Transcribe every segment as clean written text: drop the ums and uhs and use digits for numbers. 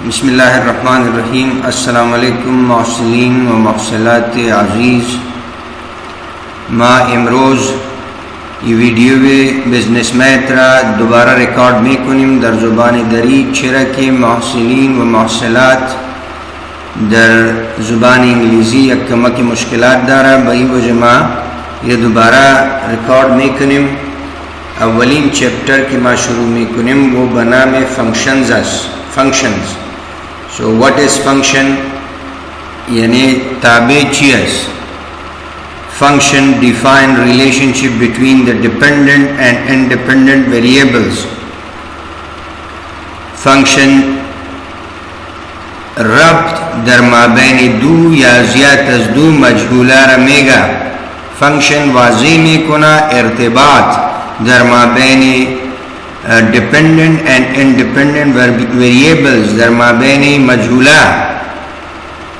बिस्मिल्लाहिर्रहमानिर्रहीम। अस्सलामु अलैकुम मुहस्सिनीन व मुहस्सिनात अज़ीज़। माँ इमरोज़ ये वीडियो बिजनेस में तरा दोबारा रिकॉर्ड में कुनिम दर ज़ुबान दरी चेरा के मुहस्सिनीन व मुहस्सिनात दर ज़ुबान इंग्लिज़ी यक्कमा की मुश्किलात दारा बही वजमा ये दोबारा रिकॉर्ड में कुनिम। अवलिन चैप्टर की माँ शुरू में कुनिम वो बना में functions. So what is function? यानी ताबे चीज़। Function define relationship between the dependent and independent variables. Function रब्त दर माबैन दो या ज़्यादा अज़ दो मजहूला रमेगा। Function वाज़े में कुना इर्तिबात दर माबैन डिपेंडेंट एंड इंडिपेंडेंट वेरिएबल्स दरमाबैन मजहूला।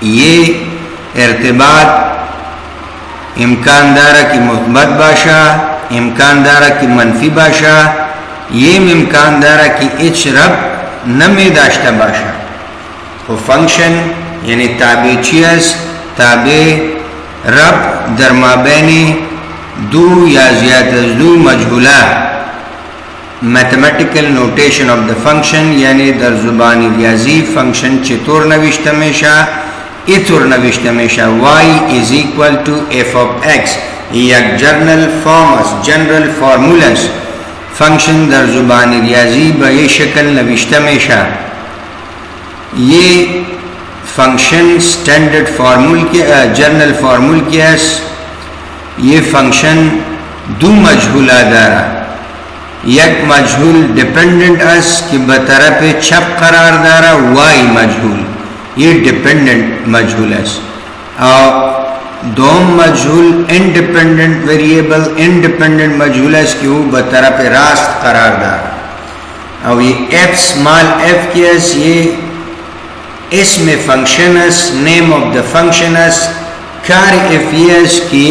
ये इर्तिबात इम्कान दारा की मुस्बत बाशा, इम्कान दारा की मनफी बाशा, ये इम्कान दारा की इच रब नमे दाश्ता बाशा। तो फंक्शन यानी ताबे चीज़ ताबे रब दरमाबैन दो या ज़्यादा दो मजहूला। Mathematical notation of the function यानी दर ज़ुबानी रियाजी फंक्शन चितुर नविश्त हमेशा इतुर नविश्त हमेशा y is equal to f of x. यक जनरल फार्मूलस फंक्शन दर ज़ुबानी रियाजी बे शक्ल नविश्त हमेशा। ये फंक्शन स्टैंडर्ड फार्मूल के जनरल फार्मूल के ये फंक्शन दो मजहूला दारा यक मजहूल डिपेंडेंट अस कि बतरफ छप करार दारा वाई मजहूल ये डिपेंडेंट मजहूल अस और दोम मजहूल इंडिपेंडेंट वेरिएबल इंडिपेंडेंट मजहूल अस कि वो बतरफ रास्त करार दारा। और ये एफ स्मॉल एफ के अस ये इसमें function us name of the function us car F S की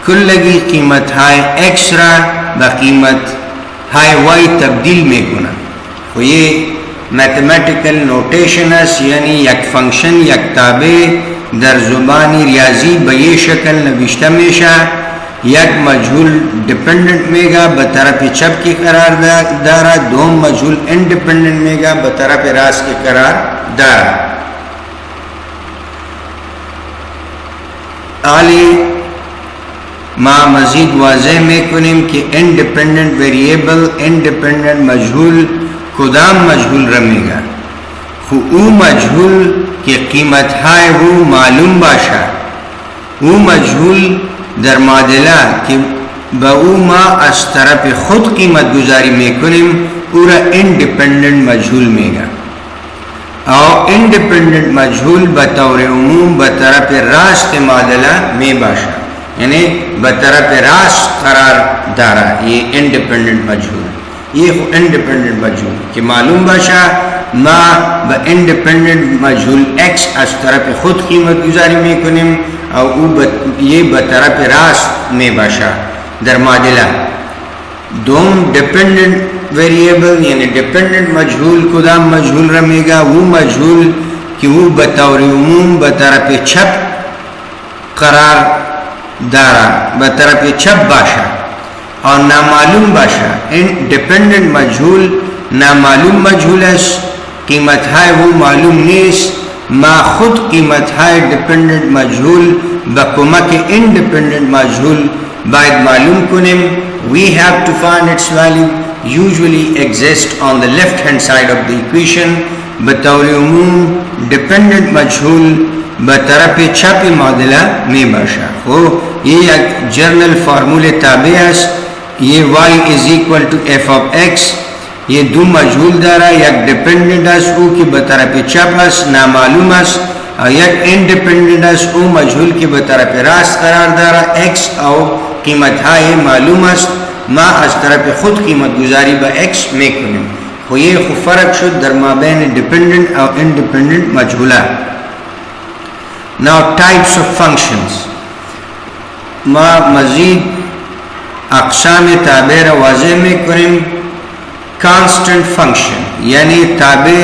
कुल्लगी कीमत हाई एक्स्ट्रा बकीमत हाई वाई तब्दील में गुना। तो ये मैथमेटिकल नोटेशन यानी यक फंक्शन यक ताबे दर ज़ुबानी रियाजी बये शक्ल नविश्त हमेशा यक मजहूल डिपेंडेंट मेगा बतरफ छप के करार दारा दोम मजहूल इंडिपेंडेंट मेगा बतरफ रास के करार दारा। आली माँ मजीद वाज़े में कुनिम कि इंडिपेंडेंट वेरिएबल इंडिपेंडेंट मजहूल खुदाम मजहूल रमेगा। वो मजहूल की कीमत है वो मालूम बाशा वो मजहूल दर मादिला कि बऊ माँ अस तरफ खुद कीमत गुजारी में कुनिम पूरा इंडिपेंडेंट मजहूल मेगा। और इंडिपेंडेंट मजहूल बतौर उमूम बतरफ रास्त मादिला में बाशा यानी बतरफ रास करार दारा। ये इंडिपेंडेंट मजहूल ये इंडिपेंडेंट मजहूल कि मालूम बाशा मा ब इंडिपेंडेंट मजहूल एक्स अस तरफ खुद कीमत गुजारी में कुनिम और ये बतरफ रास में बाशा दर मादिला। दोम डिपेंडेंट वेरिएबल यानी डिपेंडेंट मजहूल खुदाम मजहूल रमेगा वो मजहूल कि वो बतौर उमूम बतरफ छप करार दारा बतरफ छप बाशा और नामालूम बाशा। डिपेंडेंट मजहूल नामालूम मजहूल कीमत है वो मालूम नीस मा खुद कीमत है डिपेंडेंट मजहूल बकुमा के इंडिपेंडेंट मजहूल बाद मालूम कुनिम। We have to find its value usually exist on the left hand side of the equation. बतौर उमूम डिपेंडेंट मजहूल बतरफ छप मादिला में बाशा हो ये एक जनरल फार्मूले ताबे ये y is equal to f of x. ये दो मजहूल दारा यक डिपेंडेंट ओ की बतरफ छप नामालूम और यक इंडिपेंडेंट ओ मजहूल की बतरफ रास्त करार दारा एक्स और कीमत है मालूम मा अस तरफ खुद कीमत गुजारी ब एक्स में कुनिम। हो ये फ़र्क शुद्ध दरमाबैन डिपेंडेंट और independent मजहूला। Now types of functions मा मजीद अक़साम ताबेर वाज़े में कुनिम कांस्टेंट फंक्शन यानी ताबे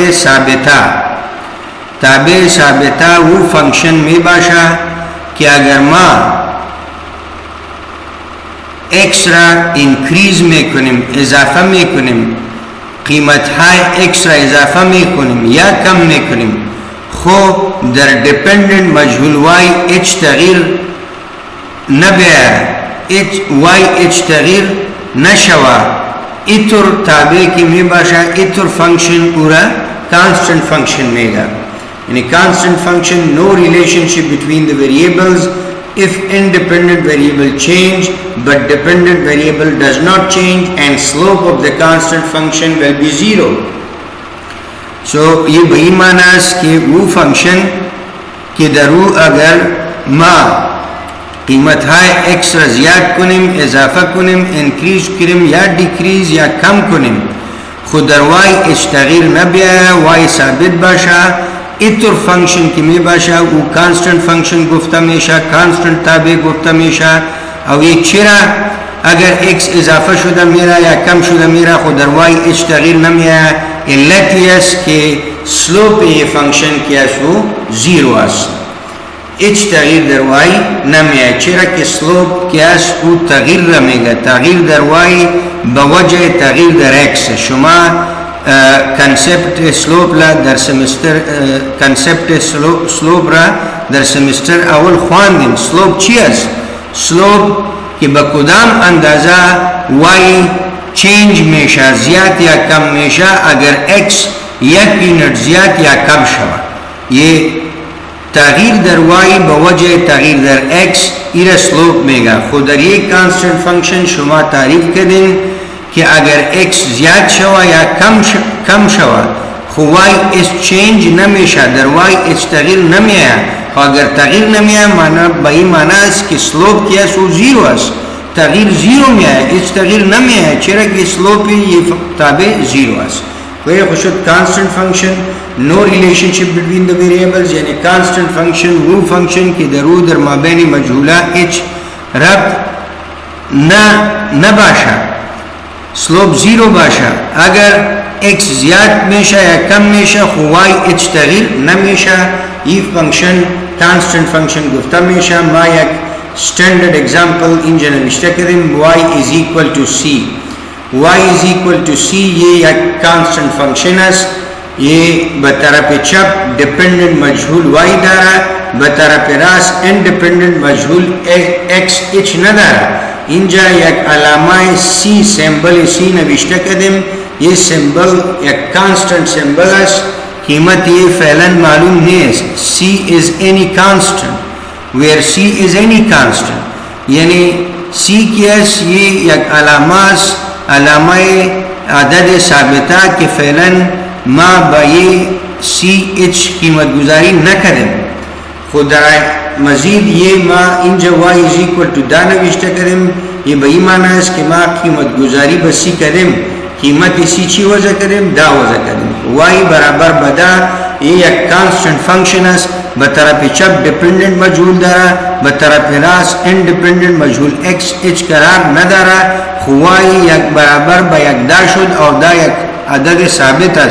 साबिता वो फंक्शन में बाशा कि अगर माँ एक्स्ट्रा इंक्रीज में कुनिम इजाफा में कुनिम कीमत हाय एक्स्ट्रा इजाफा में कुनिम या कम में कुनिम खो दर डिपेंडेंट मजहूल वाई एच तगीर न बया एच वाई एच तगीर न शवा इतर ताबे की में बाशा इतर फंक्शन पूरा कांस्टेंट फंक्शन में गा यानी constant function no relationship between the variables if independent variable change but dependent variable does not change and slope of the constant function will be 0. So ये वही मानास कि वो फंक्शन के दरू अगर माँ कीमत हाय एक्स्ट्रा ज़्यादा कुनिम इजाफा कुनिम इंक्रीज कुनिम या डिक्रीज या कम कुनिम खुदर वाई इश्तगीर न बिया वाई साबित बाशा इतर फंक्शन की में बाशा वो कांस्टेंट फंक्शन गुफ्ता मेशा कांस्टेंट ताबे गुफ्ता मेशा और ये चिरा अगर एक्स इजाफा शुदा मेरा या कम शुदा मेरा खुदर वाई इच तगीर न मेरा इल्लत यस के स्लोप ये फंक्शन क्या सो 0 आस इच तगीर दर वाई न मेरा चिरा के स्लोप क्या सो तगीर रमेगा तगीर दर वाई बवजह तगीर दर एक्स शुमा कंसेप्ट स्लोप ला दर सेमेस्टर कंसेप्ट स्लोप रा दर सेमेस्टर अवल ख्वान दिन स्लोप चियस स्लोप के बकुदाम अंदाजा वाई चेंज मेशा ज्यादा या कम मेशा अगर एक्स एक यूनिट ज्यादा या कम शवा ये तगीर दर वाई बवजह तगीर दर एक्स इरा स्लोप मेगा खुदर ये कांस्टेंट फंक्शन शुमा तारीफ के दिन कि अगर x ज्यादा शवा या कम शवा खुवाई इस चेंज न मेशा दर वाई इस तगीर न में आया और अगर तगीर न में आया माना बही माना इसकी स्लोप क्या सो 0 अस तगीर 0 में आया इस तगीर न में आया चेरा की स्लोप ये ताबे 0 अस वही खुशद constant function no relationship between the variables यानी कांस्टेंट फंक्शन वो फंक्शन की दरू दर माबैनी मजहूला एच रब न बाशा स्लोप 0 बाशा अगर x ज्यादा मेशा या कम मेशा खुवाई एच तगीर न मेशा ये फंक्शन कांस्टेंट फंक्शन गुफ्ता मेशा मा एक स्टैंडर्ड एग्जांपल इन जनविश्ता करें y is equal to c y is equal to c ये एक कांस्टेंट फंक्शन है ये बतरा पे चप डिपेंडेंट मजहूल y दारा बतरा पे रास इंडिपेंडेंट मजहूल x एच न दारा इंजा एक अलामाए सी सिंबल सी नविश्ता कदम ये सिंबल एक कांस्टेंट सिंबल है कीमत ये फैलन मालूम नहीं है C is any constant where C is any constant यानी सी क्या ये एक अलामाए अदद साबिता के फैलन माँ बाये सी एच कीमत गुजारी न करें खुदा मजीद ये माँ इन जवाई इज इक्वल टू दाना विश्ता करें ये बही माना है कि माँ कीमत गुजारी बसी करें कीमत इसी ची वजह करें दा वजह करें वाई बराबर बदा ये एक कांस्टेंट फंक्शन है बतरा पे चप डिपेंडेंट मजहूल दारा बतरा पे रास इंडिपेंडेंट मजहूल एक्स एच करार न दारा खुवाई एक बराबर बयक दाशुद और दा एक अदद साबित है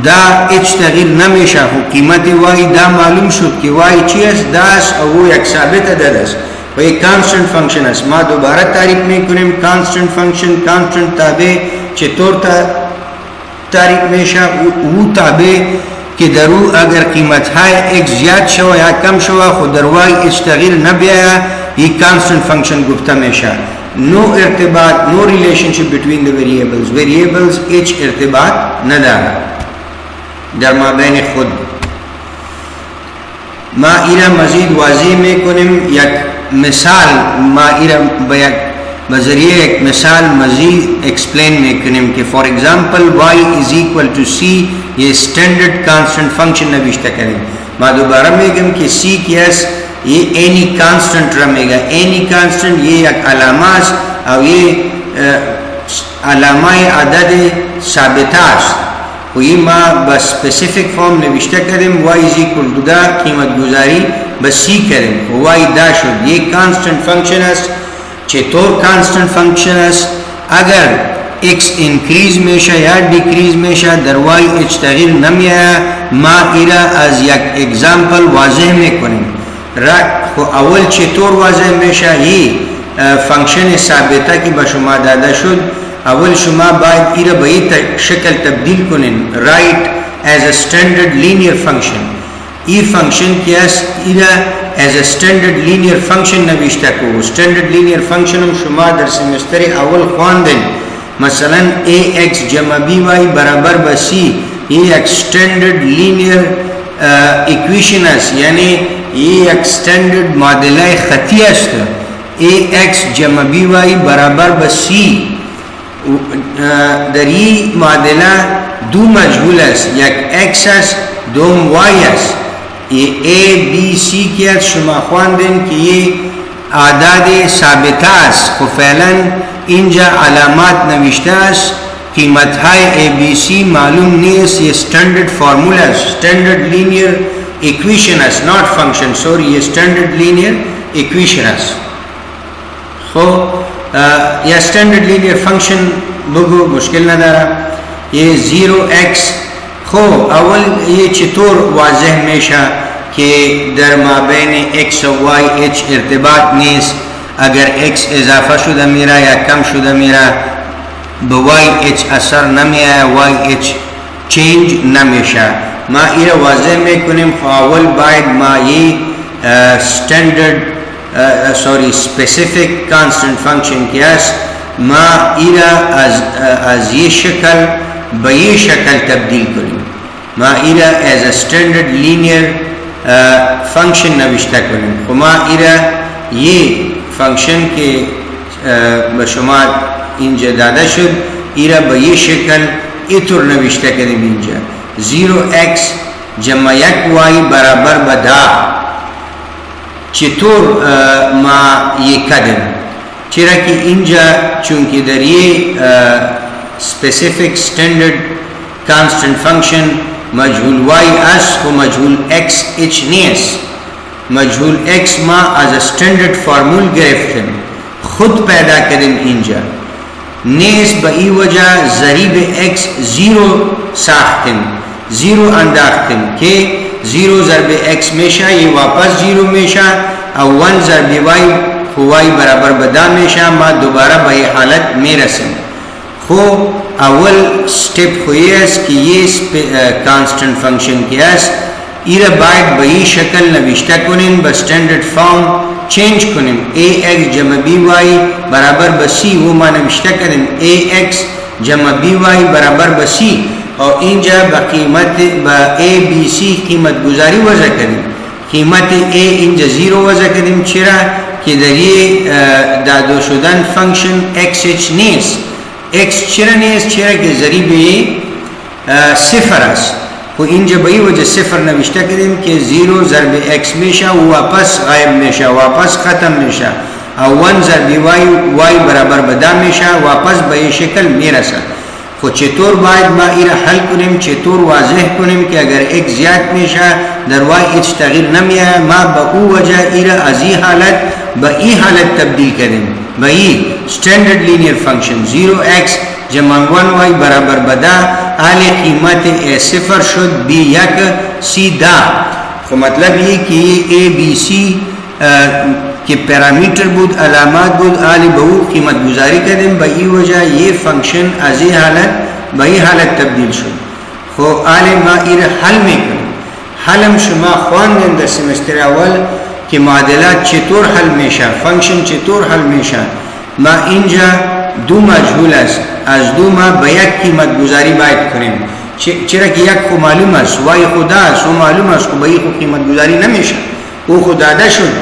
दा एच तगीर न मेशा हो कीमत वाई दा मालूम शुद कि वाई चीज दास और वो एक साबित अदद वही कांस्टेंट फंक्शन है माँ दोबारा तारीफ में कुनिम कांस्टेंट फंक्शन कांस्टेंट ताबे चितौर तारीफ में शा वो ताबे कि दरू अगर कीमत हाय एक ज्यादा शवा या कम शवा खुदरवाई इस तगीर न बिया ये कांस्टेंट फंक्शन गुफ्ता में शा नो इर्तिबात no relationship between the variables एच इर्तिबात न दारा दरमा बैन खुद माँ इरा मजीद वाजी में कुनिम यक मिसाल माँ इरा बयक बजरिए एक मिसाल मजीद एक्सप्लेन में करें कि for example y is equal to c ये स्टैंडर्ड कांस्टेंट फंक्शन नविश्ता करें माँ दोबारा में कहें कि c केस ये एनी कांस्टेंट रमेगा एनी कांस्टेंट ये एक अलामास और ये अलामाए अदद साबितास ये माँ बस स्पेसिफिक फॉर्म नविश्ता करें y इज इक्वल टू दा कीमत गुजारी बस c करें y दाशुद ये कांस्टेंट फंक्शन है चतौर कांस्टेंट फंक्शन अगर x increase میشه یا decrease میشه در y هیچ تغییر نمیاد. ما ایرا از یک اگزامپل واضح میکنیم. خو اول چطور واضح میشه؟ یه فنکشن ثابته که به شما داده شد، اول شما باید ایرا به این شکل تبدیل کنین. write as a standard linear function. E function که است ایرا as a standard linear function نوشته کو. standard linear function هم شما در سمستر اول خواندین. مثلا ax جمع by برابر به c. یہ ایک standard linear equation است، یعنی یہ ایک standard معادلہ خطی است. ax جمع by برابر به c. در این معادلہ دو مجهول است، یک x است دوم y است. یہ a b c کی است شما خواندین که یہ اعداد ثابته است. خو فعلا اینجا علامات نوشته است، قیمت های a b c معلوم نیست. یہ standard formula است، standard linear equation است، not function. sorry یہ standard linear equation است. خو یا standard linear function بگو مشکل نداره. یہ 0x خو اول یہ چطور واضح میشه کہ در مابین x و y هیچ ارتباط نیست. اگر x اضافه شده میره یا کم شده میره به y هیچ اثر نمیه، y هیچ چینج نمیشه. ما ایره واضح میکنیم. خو اول باید ما یہ specific constant function کی است، ما ایره از یہ شکل به یہ شکل تبدیل کنیم. ما ایره as a standard linear function نوشته کنیم. خو ما ایره یہ فنکشن که به شما اینجا داده شد ایره به یہ شکل اینطور نوشته کنیم. اینجا 0x جمع 1y برابر به 10. چطور ما یہ کردیم؟ چرا که اینجا چونکه در یہ specific standard constant function مجهول y است و مجهول x هیچ نیست. مجهول x ما از standard فرمول گرفتیم، خود پیدا کردیم اینجا. نیست به این وجه ضریب x 0 ساختیم، 0 انداختیم که 0 ضرب x میشه، یہ واپس 0 میشه. او 1 ضرب y y برابر به 10 میشه. ما دوباره به این حالت میرسیم. خو اول سٹیپ ہوئی است کہ یہ کانسٹنٹ فنکشن کی است ایره باید به این شکل نوشته کنیم، به standard form چینج کنیم. ax جمع by برابر به c و ما نوشته کنیم ax جمع by برابر به c. اور اینجا به قیمت به a b c قیمت گذاری وضع کنیم. قیمت a اینجا 0 وضع کنیم. چرا که در این داده شدن فنکشن x هیچ نیست. x چرا نیست؟ چرا که ضریب صفر است. و اینجا به این وجه صفر نوشته کردیم که 0 ضرب x میشه و واپس غایب میشه، واپس ختم میشه. او 1 ضرب y برابر به 10 میشه، واپس به این شکل میرسه. خو چطور باید ما ایره حل کنیم؟ چطور واضح کنیم که اگر x زیاد میشه در y هیچ تغییر نمیه؟ ما به او وجه ایره از این حالت به این حالت تبدیل کردیم، به N standard linear function 0x جمع 1y برابر به 10. حالی قیمت a صفر شد، b 1 c 10. خو مطلب یہ کہ یہ a b c که پارامیٹر بود، علامات بود، حالی به او قیمت گذاری کردیم. به این وجه یہ فنکشن از این حالت به این حالت تبدیل شد. خو حالی ما ایره حل میکنیم. حلم شما خواندین در سمستر اول که معادلات چطور حل میشه، فنکشن چطور حل میشه. ما اینجا دو مجهول است، از دو ما به یک قیمت گذاری باید کنیم. چرا که یک خو معلوم است، وای خدا است و معلوم است، خو به این خو قیمت گذاری نمیشه. او خو داده شد،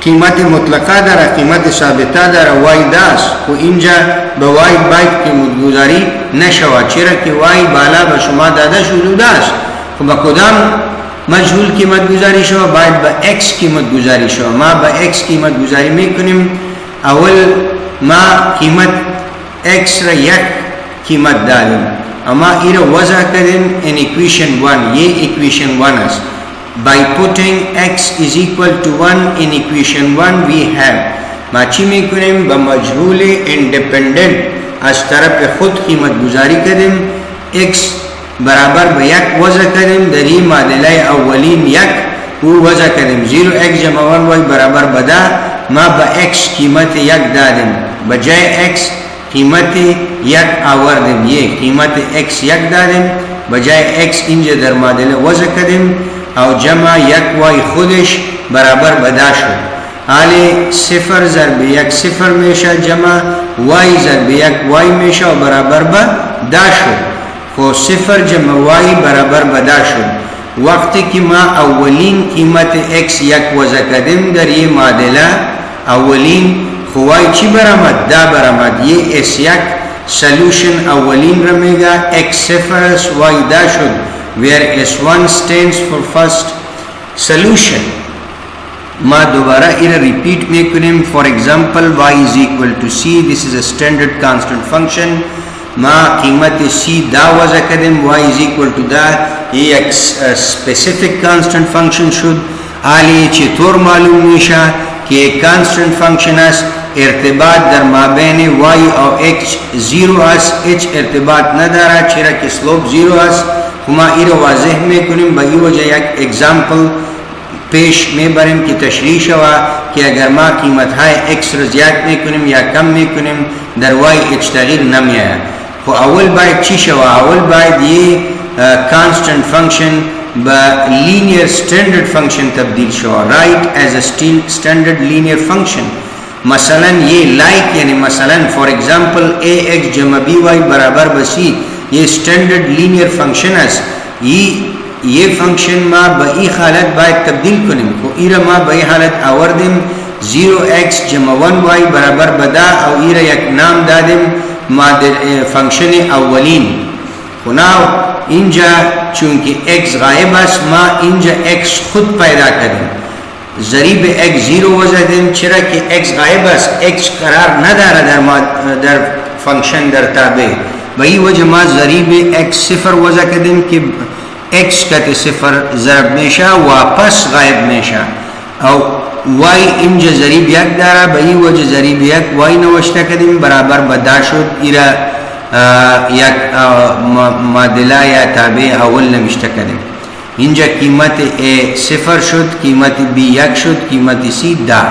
قیمت مطلقه داره، قیمت ثابته داره، وای داست. خو اینجا به وای باید قیمت گذاری نشود، چرا که وای بالا به شما داده شد و داست. خو به کدام مجهول قیمت گذاری شود؟ باید به x قیمت گذاری شود. ما به x قیمت گذاری میکنیم. اول ما قیمت x را یک قیمت دادیم، اما ایره وضع کردیم in equation 1. یہ equation 1 است. By putting x is equal to 1 in equation 1 we have ما چی میکنیم با مجهول اندپندنت از طرف خود قیمت گذاری کردیم x برابر به یک وضع کردیم در این معادله اولین یک او وضع کردیم 0x جمع 1y برابر بدا ما با x قیمت یک دادیم بجای x قیمت یک آوردیم یہ قیمت x یک دادیم بجای x اینجا در معادله وضع کردیم او جمع یک y خودش برابر بدا شد حالی صفر ضرب یک صفر میشه جمع y ضرب یک y میشه و برابر بدا شد خو صفر جمع y برابر بدا شد وقتی که ما اولین قیمت x یک وضع کردیم در یہ معادله اولین خو y چی برآمد دا برآمد یہ s یک solution اولین رمیگا x صفر y دا شد where s1 stands for first solution ما دوباره ایره repeat میکنیم for example y is equal to c this is a standard constant function ما قیمت c دا وضع کردیم y is equal to دا یہ ایک specific constant function شد حالی چطور معلوم میشه کہ ایک constant function است ارتباط در مابین y و x زیرو است h ارتباط نداره چرا که سلوپ زیرو است ما ایره واضح میکنیم با این وجه یک اگزامپل پیش میبریم که تشریح شوه که اگر ما قیمت های x را زیاد میکنیم یا کم میکنیم در y h تغییر نمیآید خو اول باید چی شوه اول باید یہ constant function با linear standard function تبدیل شوه right as a standard linear function مثلا یہ like یعنی مثلا for example ax جمع by برابر بسی یہ standard linear function است یہ فنکشن ما با ای حالت باید تبدیل کنیم خو ایره ما با ای حالت آوردیم 0x جمع 1y برابر بدا او ایره یک نام دادیم ما فنکشن اولین خو ناو اینجا چونکه x غایب است ما اینجا x خود پیدا کردیم ضریب x 0 وضع دیم چرا که x غایب است x قرار نداره در فنکشن در تابع با ای وجه ما ضریب x صفر وضع کردیم که x کتی صفر ضرب میشه واپس غایب میشه او y اینجا ضریب یک داره به این وجه ضریب یک y نوشته کردیم برابر بدا شد ایرا یک معادله یا تابع اول نوشته کردیم اینجا قیمت a صفر شد قیمت b یک شد قیمت c دا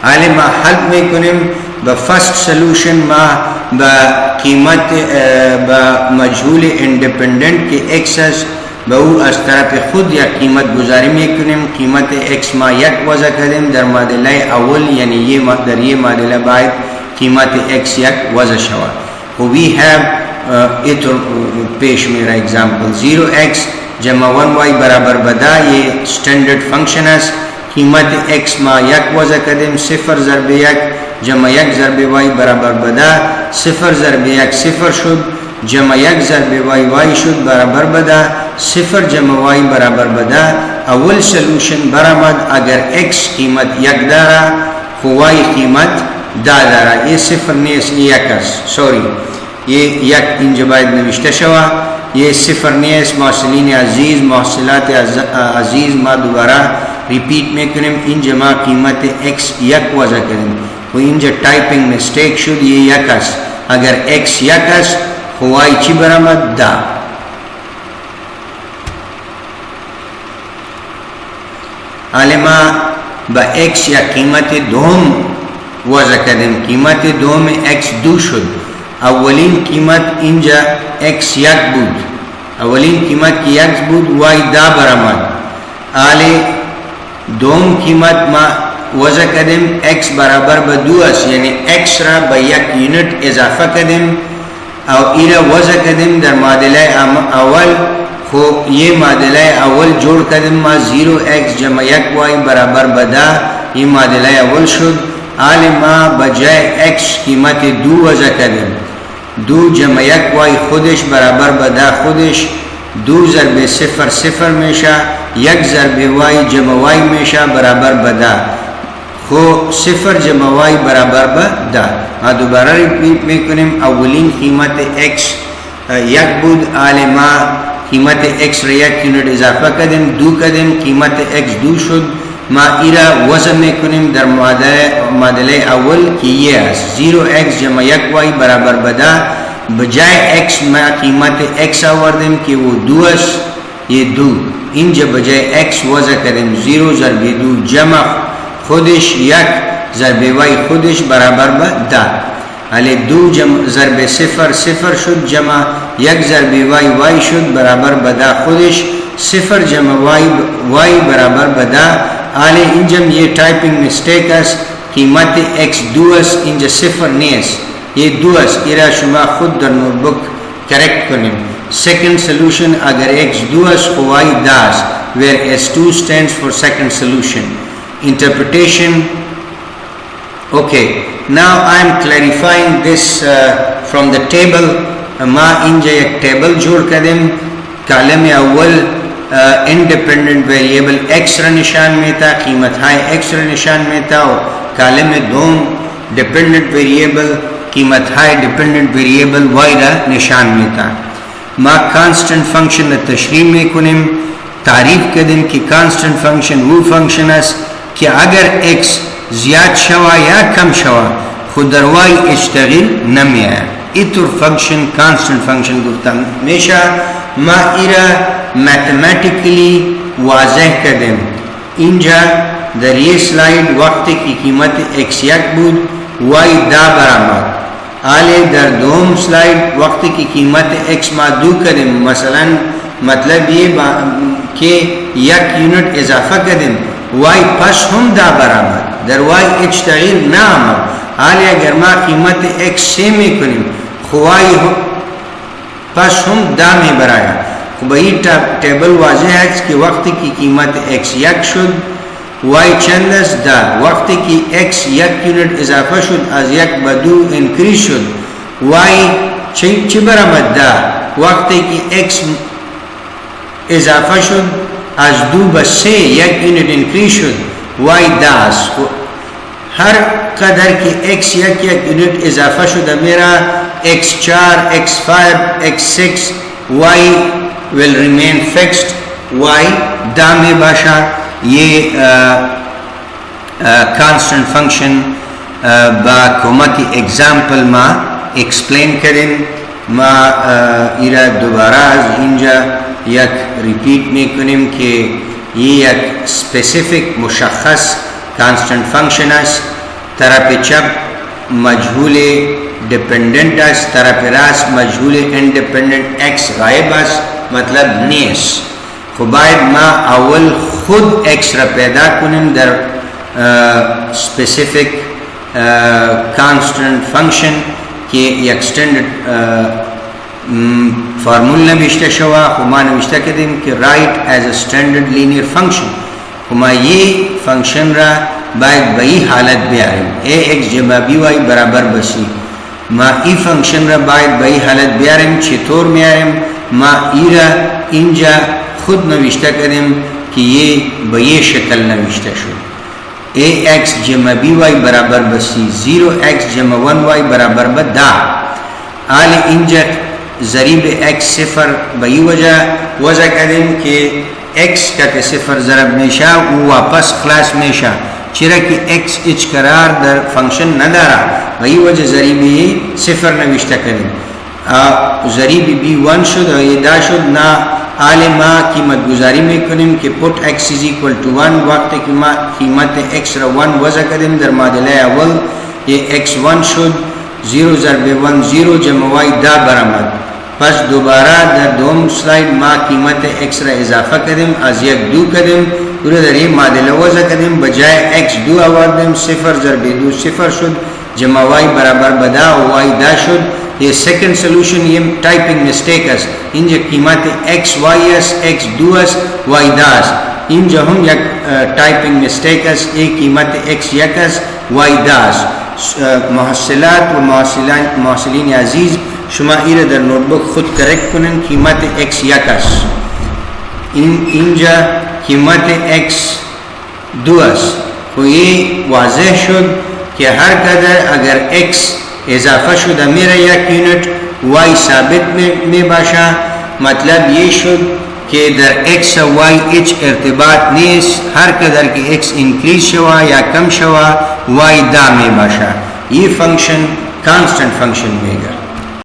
حالی ما حل میکنیم با فرست سلوشن ما با قیمت با مجهول اندپندنت که x است به او از طرف خود یک قیمت گذاری میکنیم قیمت x ما یک وضع کردیم در معادله اول یعنی در یہ معادله باید قیمت x یک وضع شود و we have it پیش میرا example 0x جمع 1y برابر بدا یہ standard function است قیمت x ما یک وضع کردیم صفر ضرب یک جمع یک ضرب y برابر بدا صفر ضرب یک صفر شد جمع یک ضرب y شد برابر بدا صفر جمع y برابر بدا اول سلوشن برآمد اگر x قیمت یک داره خو y قیمت دا داره یہ صفر نیست یک است سوری یہ یک اینجا باید نوشته شوه یہ صفر نیست محصلین عزیز محصلات عزیز ما دوباره ریپیٹ میکنیم اینجا ما قیمت x یک وضع کریم و اینجا ٹائپنگ مسٹیک شد یہ یک است اگر x یک است خو y چی برآمد دا حالی ما با x یا قیمت دوم وضع کردیم قیمت دوم x دو شد اولین قیمت اینجا x یک بود اولین قیمت کی x بود y دا برآمد حالی دوم قیمت ما وضع کردیم x برابر به دو است یعنی x را به یک یونت اضافه کردیم او ایره وضع کردیم در معادله اول خو یہ معادله اول جوڑ کردیم ما 0x جمع 1y برابر بدا یہ معادله اول شد حالی ما بجای x قیمت دو وضع کردیم دو جمع 1y خودش برابر بدا خودش دو ضرب صفر صفر میشه یک ضرب y جمع y میشه برابر بدا خو صفر جمع y برابر بدا ما دوباره ریپیٹ میکنیم اولین قیمت x یک بود حالی ما قیمت x را یک یونت اضافه کردیم دو کردیم قیمت x دو شد ما ایرا وضع میکنیم در معادله اول که یہ است 0x جمع 1y برابر بدا بجائے x ما قیمت x آوردیم که وہ 2 است یہ 2 اینجا بجائے x وضع کردیم 0 ضرب 2 جمع خودش 1 ضرب y خودش برابر بدا علی 2 ضرب 0 0 شد جمع 1 ضرب y شد برابر بدا خودش 0 جمع y برابر بدا علی اینجا یہ ٹائپنگ مسٹیک است قیمت x 2 است اینجا 0 نیست یہ 2 است ایرا شما خود در نوت بک کریکٹ کنیم second solution agar x 2 است y das where s2 stands for second solution interpretation. Okay, now I am clarifying this from the table. ما اینجا یک ٹیبل جوڑ کردیم کالم اول इंडिपेंडेंट वेरिएबल x را निशान में था कीमत हाई x را निशान में था और कॉलम में दोम डिपेंडेंट वेरिएबल कीमत हाई डिपेंडेंट वेरिएबल y را निशान में था मा कांस्टेंट फंक्शन तशरीह में कुनिम तारीफ कदम कि कांस्टेंट फंक्शन वो फंक्शन है कि अगर x ज़्यादा शवा या कम शवा खुदर y इश्तगिल नमिया इतर फंक्शन कांस्टेंट फंक्शन गुफ्ता हमेशा मा इरा मैथमेटिकली वाज़ह कदम इंजा दर ये स्लाइड वक्त की कीमत x एक बुद y दा बराबर आले दर दोम स्लाइड वक्त की कीमत x मा दो कदम मसलन मतलब ये कि एक यूनिट इजाफा कदम y पस हम दा बराबर दर y इश्तगिल ना आमद आले अगर मा कीमत x से में करें y पस हम दा में बराया वही टेबल वाज़ह है कि वक्त की कीमत x एक शुद y चंदस दा वक्त की x एक यूनिट इजाफा शुद आज एक बदू इंक्रीज शुद y चिबरा मद्दा वक्त की x इजाफा शुद आज दो बसे एक यूनिट इंक्रीज शुद y दास हर कदर की x एक यूनिट इजाफा शुद मेरा x4 x5 x6 y will remain fixed y दाम बाशा ये constant function बाकुमती एग्जाम्पल मा एक्सप्लेन करें मा इरा दोबारा इंजा यक रिपीट में करें कि ये एक स्पेसिफिक मुशख्खस constant function है तरफ चप मजहूल डिपेंडेंट है तरफ रास मजहूल इंडिपेंडेंट x गायब है मतलब नेस खुबाइब मा अवल खुद x रा पैदा कुनिम दर स्पेसिफिक कांस्टेंट फंक्शन के एक्सटेंडेड फार्मूला नविश्ता शवा हुमा नविश्ता कदम कि right as a standard linear function हुमा ये फंक्शन रा बायद बई हालत बियारिम ए एक्स जमा बी वाई बराबर बसी मा ई फंक्शन रा बायद बई हालत बियारिम चितौर में आरिम मा ईरा इंजा खुद नविश्ता करें कि ये बये शक्ल नविश्ता शो ए एक्स जमा बी वाई बराबर बसी 0x जमा 1y बराबर बदा आल इंजा ज़रीब x सिफर बई वजह करें कि x का सिफर ज़रब मेशा वो वापस क्लास मेशा चिरा कि x इच करार दर फंक्शन न दारा वही वजह ज़रीबी सिफर नविश्ता करें ज़रीबी बी 1 शुद और ये दा शुद ना आले मा कीमत गुजारी में करें कि put x is equal to 1 वक्त की कीमत x रा 1 वजह करें दर मादले अवल ये x1 शुद 0 ज़रब 1 0 जमा y दा बराबर बस दोबारा दर दोम स्लाइड मा कीमत x रा इजाफा करें आज एक दो करें पूरे दरी मादले वजह करें बजाय x दो आवाज़ सिफर ज़रब 2 सिफर शुद जमा y बराबर बदा y दा शुद ये सेकंड सोल्यूशन ये टाइपिंग मिस्टेक है इन जो कीमत x y s x 2 s y दास इन जो हम एक टाइपिंग मिस्टेक है ये कीमत x एक s y दास महसिलात व महसिलीन अजीज शुमा इरे दर नोटबुक खुद करेक्ट कुनन कीमत x एक s इन जा कीमत x 2 s तो ये वाज़ेह शुद कि हर कदर अगर x इजाफा शुदा मेरा एक यूनिट y साबित में बाशा मतलब ये शुद که در x و y هیچ ارتباط نیست، هر قدر که x انکریز شوه یا کم شوه y دا می باشه. یہ فنکشن کانسٹنٹ فنکشن میگا.